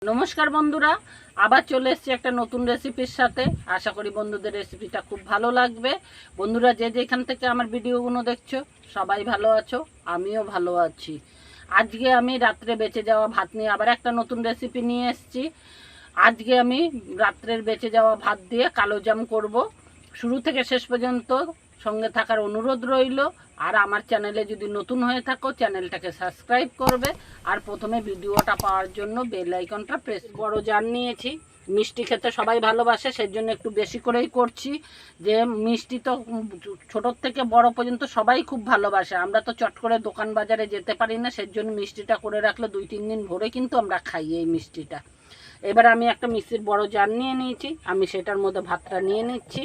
নমস্কার বন্ধুরা, আবার চলে এসেছি একটা নতুন রেসিপির সাথে। আশা করি বন্ধুদের রেসিপিটা খুব ভালো লাগবে। বন্ধুরা যে যেখান থেকে আমার ভিডিওগুলো দেখছো সবাই ভালো আছো, আমিও ভালো আছি। আজকে আমি রাত্রে বেঁচে যাওয়া ভাত নিয়ে আবার একটা নতুন রেসিপি নিয়ে এসেছি। আজকে আমি রাত্রের বেঁচে যাওয়া ভাত দিয়ে কালো জাম করব। শুরু থেকে শেষ পর্যন্ত সঙ্গে থাকার অনুরোধ রইল। আর আমার চ্যানেলে যদি নতুন হয়ে থাকো চ্যানেলটাকে সাবস্ক্রাইব করবে। আর প্রথমে ভিডিওটা পাওয়ার জন্য বেল আইকনটা প্রেস। বড় জার নিয়েছি, মিষ্টি খেতে সবাই ভালোবাসে, সেই জন্য একটু বেশি করেই করছি। যে মিষ্টি তো ছোটোর থেকে বড় পর্যন্ত সবাই খুব ভালোবাসে। আমরা তো চট করে দোকান বাজারে যেতে পারি না, সেই জন্য মিষ্টিটা করে রাখলে 2-3 দিন ভরে কিন্তু আমরা খাই এই মিষ্টিটা। এবার আমি একটা মিক্সির বড় জার নিয়ে নিয়েছি, আমি সেটার মধ্যে ভাতটা নিয়ে নিচ্ছি।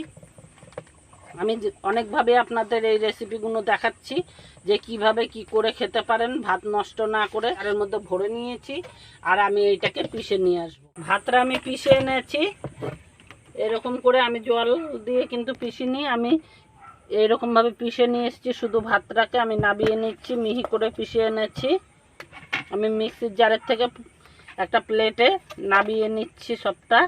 আমি অনেকভাবে আপনাদের এই রেসিপিগুলো দেখাচ্ছি যে কিভাবে কি করে খেতে পারেন ভাত নষ্ট না করে। এর মধ্যে ভরে নিয়েছি আর আমি এইটাকে পিষে নিয়ে আসবো। ভাতটা আমি পিষে এনেছি, এরকম করে আমি জল দিয়ে কিন্তু পিষিনি, আমি এইরকমভাবে পিষে নিয়ে এসেছি। শুধু ভাতটাকে আমি নাবিয়ে নিচ্ছি, মিহি করে পিষে এনেছি। আমি মিক্সির জারের থেকে একটা প্লেটে নাবিয়ে নিচ্ছি সবটা।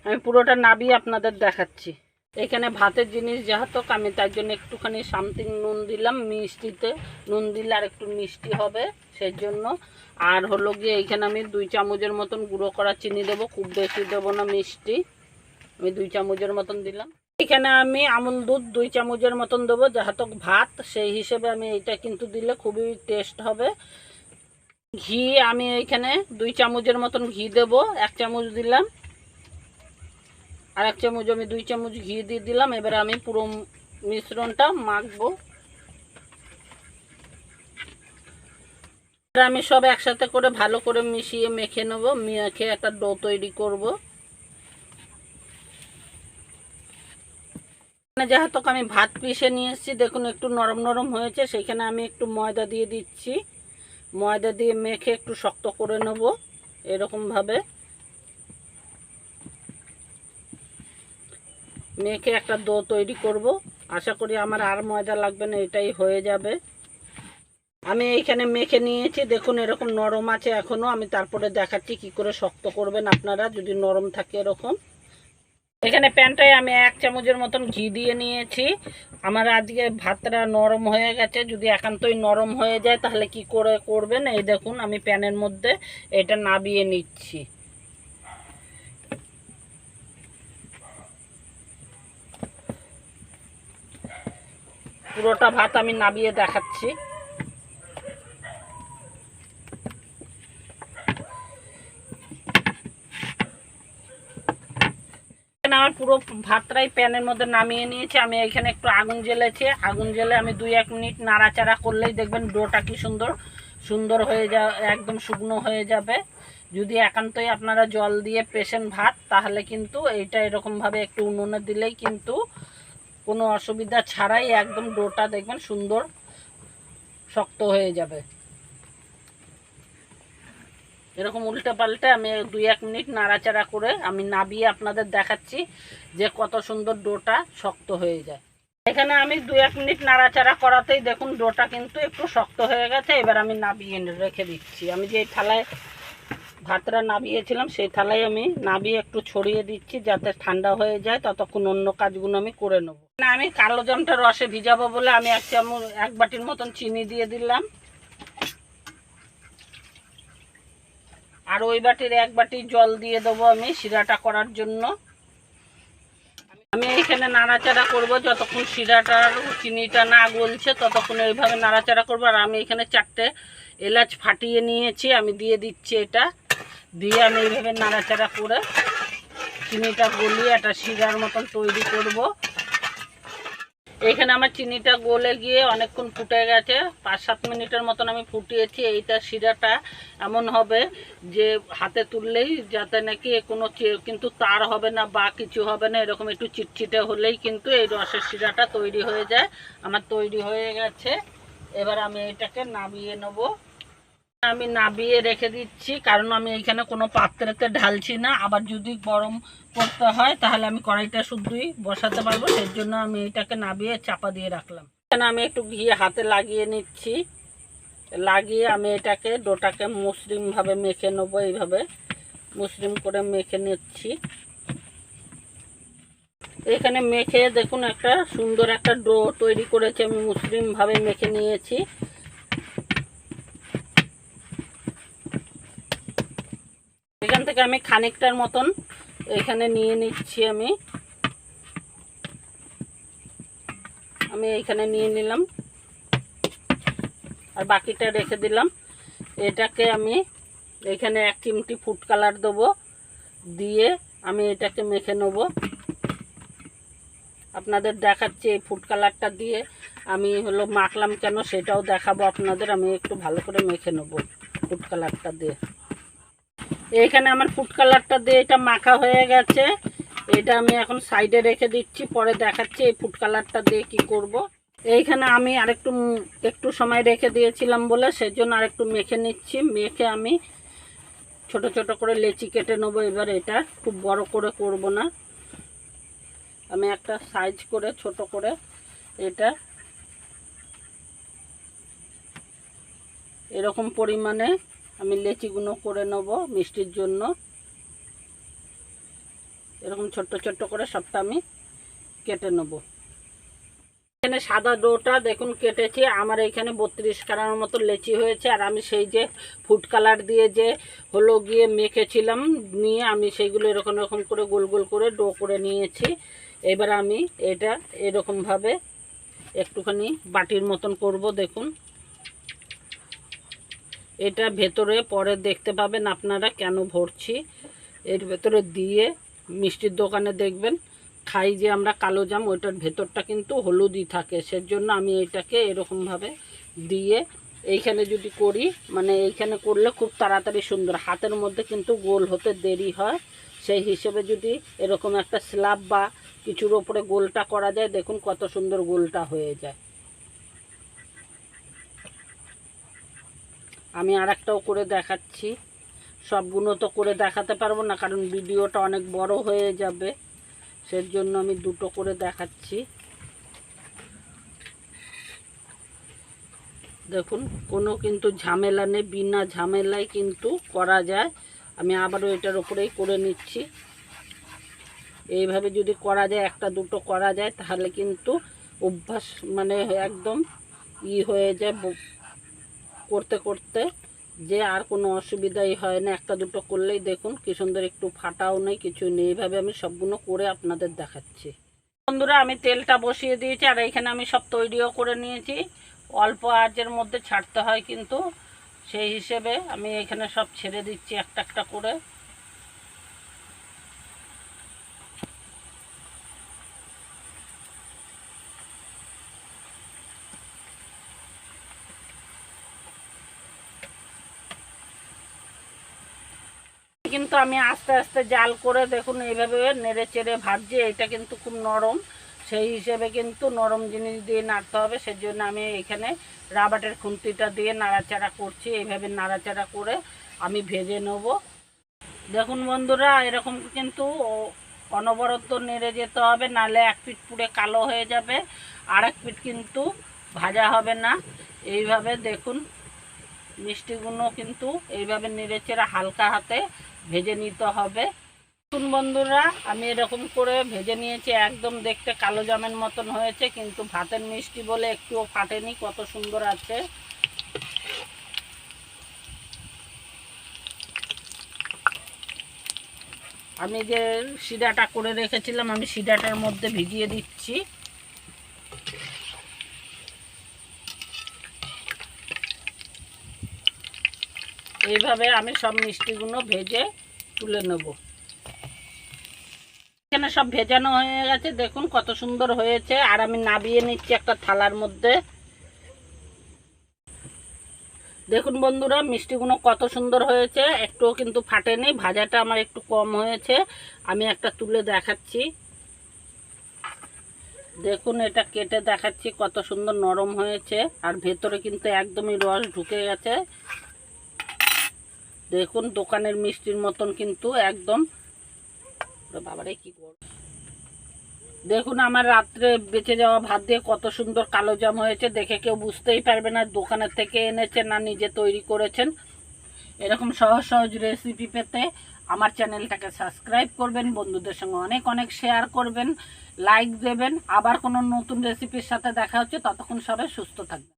আমি পুরোটা নাবিয়ে আপনাদের দেখাচ্ছি। এখানে ভাতের জিনিস যেহেতু আমি তার জন্য একটুখানি সামথিং নুন দিলাম, মিষ্টিতে নুন দিলে আর একটু মিষ্টি হবে সেই জন্য। আর হলো গিয়ে এইখানে আমি 2 চামচের মতন গুঁড়ো করা চিনি দেবো, খুব বেশি দেবো না মিষ্টি, আমি 2 চামচের মতন দিলাম। এখানে আমি আমুল দুধ 2 চামচের মতন দেবো, যেহেতু ভাত সেই হিসেবে আমি এইটা কিন্তু দিলে খুবই টেস্ট হবে। ঘি আমি এইখানে 2 চামচের মতন ঘি দেবো, 1 চামচ দিলাম, আর 1 চামচ আমি 2 চামচ ঘি দিয়ে দিলাম। এবার আমি পুরো মিশ্রণটা মাখবো। আমি সব একসাথে করে ভালো করে মিশিয়ে মেখে নেব, মেখে একটা ডো তৈরি করব। যেহেতু আমি ভাত পিষে নিয়ে এসেছি, দেখুন একটু নরম নরম হয়েছে, সেইখানে আমি একটু ময়দা দিয়ে দিচ্ছি। ময়দা দিয়ে মেখে একটু শক্ত করে নেব এরকমভাবে। মেখে একটা ডো তৈরি করব। আশা করি আমার আর ময়দা লাগবে না, এটাই হয়ে যাবে। আমি এইখানে মেখে নিয়েছি, দেখুন এরকম নরম আছে এখনও। আমি তারপরে দেখাচ্ছি কি করে শক্ত করবেন আপনারা যদি নরম থাকে এরকম। এখানে প্যানটায় আমি 1 চামচের মতন ঘি দিয়ে নিয়েছি। আমার আজকে ভাতটা নরম হয়ে গেছে। যদি একান্তই নরম হয়ে যায় তাহলে কি করে করবেন, এই দেখুন আমি প্যানের মধ্যে এটা নাবিয়ে নিচ্ছি। পুরোটা ভাত আমি নাবিয়ে দেখাচ্ছি। আমার পুরো ভাতটাই প্যানের মধ্যে নামিয়ে নিয়েছি। আমি এখানে একটু আগুন জ্বেলেছি, আগুন জ্বেলে আমি 2-1 মিনিট নাড়াচাড়া করলেই দেখবেন ডোটা কি সুন্দর সুন্দর হয়ে যা একদম শুকনো হয়ে যাবে। যদি একান্তই আপনারা জল দিয়ে পেশেন ভাত তাহলে কিন্তু এইটা এরকমভাবে একটু উনুনে দিলেই কিন্তু কোনো অসুবিধা ছাড়াই একদম ডোটা দেখবেন সুন্দর শক্ত হয়ে যাবে। এরকম উল্টে পাল্টে আমি 2-1 মিনিট নাড়াচাড়া করে আমি নাবিয়ে আপনাদের দেখাচ্ছি যে কত সুন্দর ডোটা শক্ত হয়ে যায়। এখানে আমি 2-1 মিনিট নাড়াচাড়া করাতেই দেখুন ডোটা কিন্তু একটু শক্ত হয়ে গেছে। এবার আমি নাবিয়ে রেখে দিচ্ছি। আমি যে থালায় ভাতটা নাবিয়েছিলাম সেই থালায় আমি নাবিয়ে একটু ছড়িয়ে দিচ্ছি যাতে ঠান্ডা হয়ে যায়, ততক্ষণ অন্য কাজগুলো আমি করে নেব। আমি কালো জামটা রসে ভিজাবো বলে আমি 1 চামচ 1 বাটির মতন চিনি দিয়ে দিলাম। আর ওই বাটির 1 বাটি জল দিয়ে দেবো আমি শিরাটা করার জন্য। আমি এইখানে নাড়াচাড়া করব যতক্ষণ শিরাটার চিনিটা না গলছে ততক্ষণ এইভাবে নাড়াচাড়া করব। আর আমি এখানে 4টে এলাচ ফাটিয়ে নিয়েছি, আমি দিয়ে দিচ্ছি। এটা দিয়ে আমি এইভাবে নাড়াচাড়া করে চিনিটা গলিয়ে একটা শিরার মতন তৈরি করব। এইখানে আমার চিনিটা গলে গিয়ে অনেকক্ষণ ফুটে গেছে, 5-7 মিনিটের মতন আমি ফুটিয়েছি। এইটা শিরাটা এমন হবে যে হাতে তুললেই যাতে নাকি কোনো কিন্তু তার হবে না বা কিছু হবে না, এরকম একটু চিটচিটে হলেই কিন্তু এই রসের শিরাটা তৈরি হয়ে যায়। আমার তৈরি হয়ে গেছে। এবার আমি এটাকে নামিয়ে নেব। আমি নাবিয়ে রেখে দিচ্ছি, কারণ আমি এখানে কোনো পাত্রেতে ঢালছি না। আবার যদি গরম করতে হয় তাহলে আমি কড়াইটা শুধুই বসাতে পারবো, সেই জন্য আমি এটাকে নাবিয়ে চাপা দিয়ে রাখলাম। এখানে আমি একটু ঘি হাতে লাগিয়ে নিচ্ছি। লাগিয়ে আমি এটাকে ডোটাকে মসৃণভাবে মেখে নেবো। এইভাবে মসৃণ করে মেখে নিচ্ছি। এখানে মেখে দেখুন একটা সুন্দর একটা ডো তৈরি করেছি, আমি মসৃণভাবে মেখে নিয়েছি। এখান থেকে আমি খানিকটার মতন এখানে নিয়ে নিচ্ছি। আমি এইখানে নিয়ে নিলাম আর বাকিটা রেখে দিলাম। এটাকে আমি এখানে 1 চিমটি ফুড কালার দেবো, দিয়ে আমি এটাকে মেখে নেব। আপনাদের দেখাচ্ছি এই ফুড কালারটা দিয়ে আমি মাখলাম কেন সেটাও দেখাবো আপনাদের। আমি একটু ভালো করে মেখে নেব ফুড কালারটা দিয়ে। এইখানে আমার ফুড কালারটা দিয়ে এটা মাখা হয়ে গেছে। এটা আমি এখন সাইডে রেখে দিচ্ছি, পরে দেখাচ্ছি এই ফুড কালারটা দিয়ে কি করব। এইখানে আমি একটু সময় রেখে দিয়েছিলাম বলে সেজন্য আরেকটু মেখে নিচ্ছি। মেখে আমি ছোট ছোট করে লেচি কেটে নেবো। এবার এটা খুব বড় করে করব না, আমি একটা সাইজ করে ছোট করে এটা এরকম পরিমাণে আমি লেচিগুলো করে নেব মিষ্টির জন্য। এরকম ছোট্ট ছোট্ট করে সবটা আমি কেটে নেব। এখানে সাদা ডোটা দেখুন কেটেছি, আমার এখানে 32 খানার মতো লেচি হয়েছে। আর আমি সেই যে ফুড কালার দিয়ে যে গিয়ে মেখেছিলাম, নিয়ে আমি সেইগুলো এরকম এরকম করে গোল গোল করে ডো করে নিয়েছি। এবার আমি এটা এরকমভাবে একটুখানি বাটির মতন করব। দেখুন এটা ভেতরে পরে দেখতে পাবেন আপনারা কেন ভরছি। এর ভেতরে দিয়ে মিষ্টির দোকানে দেখবেন খাই যে আমরা কালো জাম, ওইটার ভেতরটা কিন্তু হলুদই থাকে। সেজন্য আমি এটাকে এরকমভাবে দিয়ে এইখানে যদি করি, মানে এইখানে করলে খুব তাড়াতাড়ি সুন্দর, হাতের মধ্যে কিন্তু গোল হতে দেরি হয়। সেই হিসেবে যদি এরকম একটা স্ল্যাব বা কিছুর ওপরে গোলটা করা যায়, দেখুন কত সুন্দর গোলটা হয়ে যায়। আমি আরেকটাও করে দেখাচ্ছি। সবগুলো তো করে দেখাতে পারবো না, কারণ ভিডিওটা অনেক বড় হয়ে যাবে। সেজন্য আমি দুটো করে দেখাচ্ছি। দেখুন কোনো কিন্তু ঝামেলা নেই, বিনা ঝামেলায় কিন্তু করা যায়। আমি আবারও এটার উপরেই করে নিচ্ছি। এইভাবে যদি করা যায়, একটা দুটো করা যায়, তাহলে কিন্তু অভ্যাস মানে একদম হয়ে যায় করতে করতে, যে আর কোনো অসুবিধাই হয় না। একটা দুটো করলেই দেখুন কি সুন্দর, একটু ফাটাও নেই, কিছু নেই। এইভাবে আমি সবগুলো করে আপনাদের দেখাচ্ছি। বন্ধুরা আমি তেলটা বসিয়ে দিয়েছি, আর এখানে আমি সব তৈরিও করে নিয়েছি। অল্প আঁচের মধ্যে ছাড়তে হয় কিন্তু, সেই হিসেবে আমি এখানে সব ছেড়ে দিচ্ছি একটা একটা করে। কিন্তু আমি আস্তে আস্তে জাল করে দেখুন এইভাবে নেড়ে চেড়ে ভাজছি। এটা কিন্তু খুব নরম, সেই হিসেবে কিন্তু নরম জিনিস দিয়ে নাড়তে হবে। সেজন্য আমি এখানে রাবারের খুন্তিটা দিয়ে নাড়াচাড়া করছি। এইভাবে নাড়াচাড়া করে আমি ভেজে নেব। দেখুন বন্ধুরা এরকম কিন্তু অনবরত নেড়ে যেতে হবে, নাহলে এক পিঠ পুড়ে কালো হয়ে যাবে, আর এক পিঠ কিন্তু ভাজা হবে না। এইভাবে দেখুন মিষ্টিগুলো কিন্তু এইভাবে নেড়েচেড়ে হালকা হাতে ভেজে নিতে হবে। দেখুন বন্ধুরা আমি এরকম করে ভেজে নিয়েছি, একদম দেখতে কালো জামের মতন হয়েছে, কিন্তু ভাতের মিষ্টি বলে একটুও ফাটেনি, কত সুন্দর আছে। আমি যে শিরাটা করে রেখেছিলাম, আমি শিরাটার মধ্যে ভিজিয়ে দিচ্ছি। এইভাবে আমি সব মিষ্টিগুলো ভেজে তুলে নেব। এখানে সব ভেজানো হয়ে গেছে, দেখুন কত সুন্দর হয়েছে। আর আমি নাবিয়ে নিচ্ছি একটা থালার মধ্যে। দেখুন বন্ধুরা মিষ্টিগুলো কত সুন্দর হয়েছে, একটুও কিন্তু ফাটেনি। ভাজাটা আমার একটু কম হয়েছে, আমি একটা তুলে দেখাচ্ছি। দেখুন এটা কেটে দেখাচ্ছি কত সুন্দর নরম হয়েছে, আর ভেতরে কিন্তু একদমই রস ঢুকে গেছে। দেখুন দোকানের মিষ্টির মতন কিন্তু একদম। বাবারে কি করব, দেখুন আমার রাত্রে বেঁচে যাওয়া ভাত দিয়ে কত সুন্দর কালো জাম হয়েছে, দেখে কেউ বুঝতেই পারবে না দোকানের থেকে এনেছেন না নিজে তৈরি করেছেন। এরকম সহজ সহজ রেসিপি পেতে আমার চ্যানেলটাকে সাবস্ক্রাইব করবেন, বন্ধুদের সঙ্গে অনেক অনেক শেয়ার করবেন, লাইক দেবেন। আবার কোনো নতুন রেসিপির সাথে দেখা হচ্ছে, ততক্ষণ সবাই সুস্থ থাকবেন।